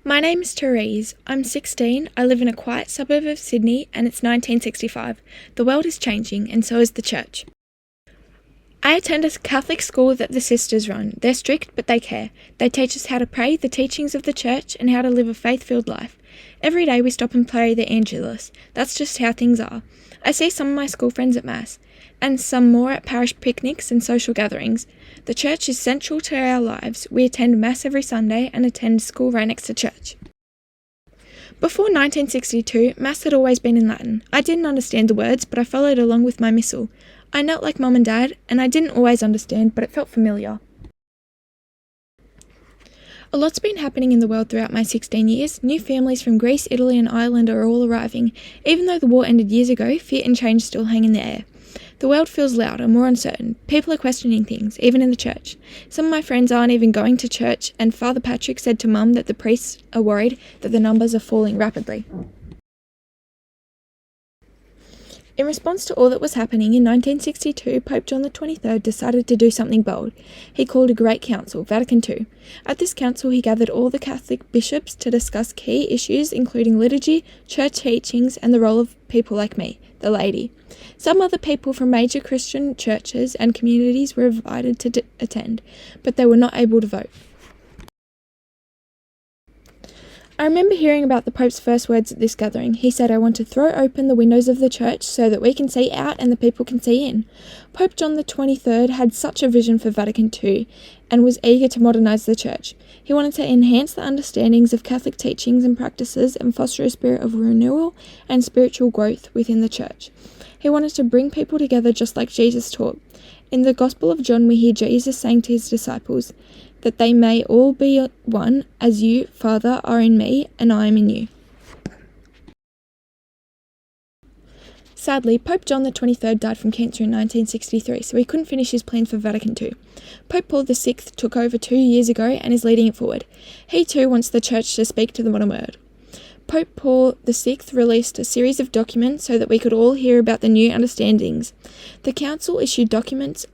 My name is Therese. I'm 16, I live in a quiet suburb of Sydney, and it's 1965. The world is changing, and so is the church. I attend a Catholic school that the sisters run. They're strict, but they care. They teach us how to pray, the teachings of the church, and how to live a faith-filled life. Every day we stop and pray the Angelus. That's just how things are. I see some of my school friends at Mass, and some more at parish picnics and social gatherings. The church is central to our lives. We attend Mass every Sunday and attend school right next to church. Before 1962, Mass had always been in Latin. I didn't understand the words, but I followed along with my missal. I knelt like Mum and Dad, and I didn't always understand, but it felt familiar. A lot's been happening in the world throughout my 16 years. New families from Greece, Italy and Ireland are all arriving. Even though the war ended years ago, fear and change still hang in the air. The world feels louder, more uncertain. People are questioning things, even in the church. Some of my friends aren't even going to church, and Father Patrick said to Mum that the priests are worried that the numbers are falling rapidly. In response to all that was happening, in 1962, Pope John XXIII decided to do something bold. He called a great council, Vatican II. At this council, he gathered all the Catholic bishops to discuss key issues, including liturgy, church teachings, and the role of people like me, the laity. Some other people from major Christian churches and communities were invited to attend, but they were not able to vote. I remember hearing about the Pope's first words at this gathering. He said, "I want to throw open the windows of the church so that we can see out and the people can see in." Pope John XXIII had such a vision for Vatican II and was eager to modernise the church. He wanted to enhance the understandings of Catholic teachings and practices and foster a spirit of renewal and spiritual growth within the church. He wanted to bring people together just like Jesus taught. In the Gospel of John, we hear Jesus saying to his disciples, that they may all be one, as you, Father, are in me, and I am in you. Sadly, Pope John XXIII died from cancer in 1963, so he couldn't finish his plans for Vatican II. Pope Paul VI took over 2 years ago and is leading it forward. He too wants the church to speak to the modern world. Pope Paul VI released a series of documents so that we could all hear about the new understandings. The Council issued documents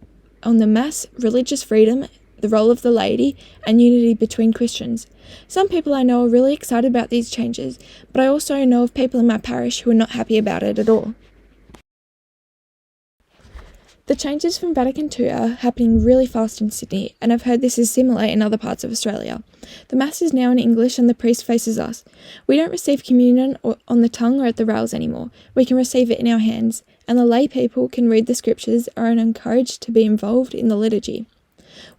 on the Mass, religious freedom, the role of the laity, and unity between Christians. Some people I know are really excited about these changes, but I also know of people in my parish who are not happy about it at all. The changes from Vatican II are happening really fast in Sydney, and I've heard this is similar in other parts of Australia. The Mass is now in English and the priest faces us. We don't receive communion on the tongue or at the rails anymore. We can receive it in our hands, and the lay people can read the scriptures and are encouraged to be involved in the liturgy.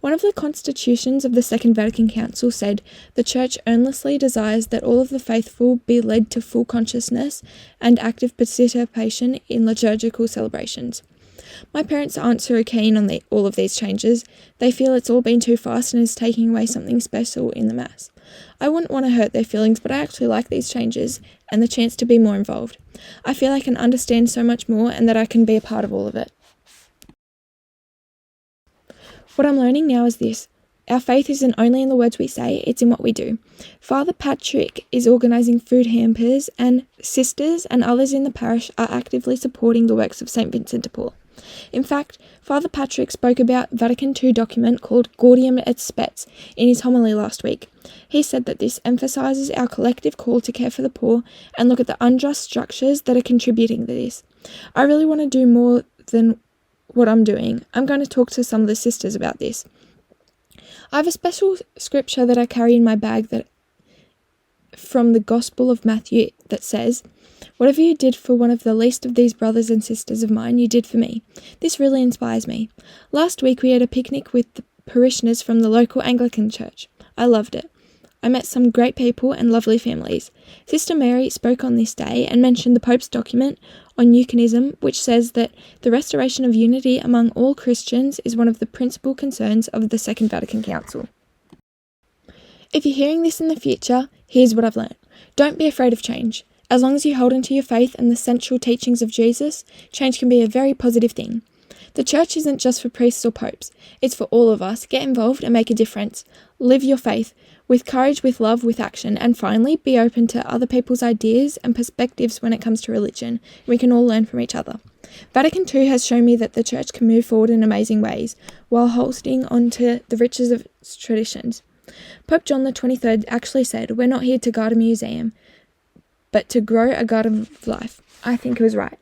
One of the constitutions of the Second Vatican Council said, "The Church earnestly desires that all of the faithful be led to full consciousness and active participation in liturgical celebrations." My parents aren't so keen on all of these changes. They feel it's all been too fast and is taking away something special in the Mass. I wouldn't want to hurt their feelings, but I actually like these changes and the chance to be more involved. I feel I can understand so much more and that I can be a part of all of it. What I'm learning now is this. Our faith isn't only in the words we say, it's in what we do. Father Patrick is organising food hampers, and sisters and others in the parish are actively supporting the works of St. Vincent de Paul. In fact, Father Patrick spoke about Vatican II document called Gaudium et Spes in his homily last week. He said that this emphasises our collective call to care for the poor and look at the unjust structures that are contributing to this. I really want to do more than what I'm doing. I'm going to talk to some of the sisters about this. I have a special scripture that I carry in my bag that from the Gospel of Matthew that says, "Whatever you did for one of the least of these brothers and sisters of mine, you did for me." This really inspires me. Last week we had a picnic with the parishioners from the local Anglican church. I loved it. I met some great people and lovely families. Sister Mary spoke on this day and mentioned the Pope's document on eucharism, which says that the restoration of unity among all Christians is one of the principal concerns of the Second Vatican Council. If you're hearing this in the future, here's what I've learnt. Don't be afraid of change. As long as you hold onto your faith and the central teachings of Jesus, change can be a very positive thing. The church isn't just for priests or popes. It's for all of us. Get involved and make a difference. Live your faith with courage, with love, with action. And finally, be open to other people's ideas and perspectives when it comes to religion. We can all learn from each other. Vatican II has shown me that the church can move forward in amazing ways while holding on to the riches of its traditions. Pope John the 23rd actually said, "We're not here to guard a museum, but to grow a garden of life." I think he was right.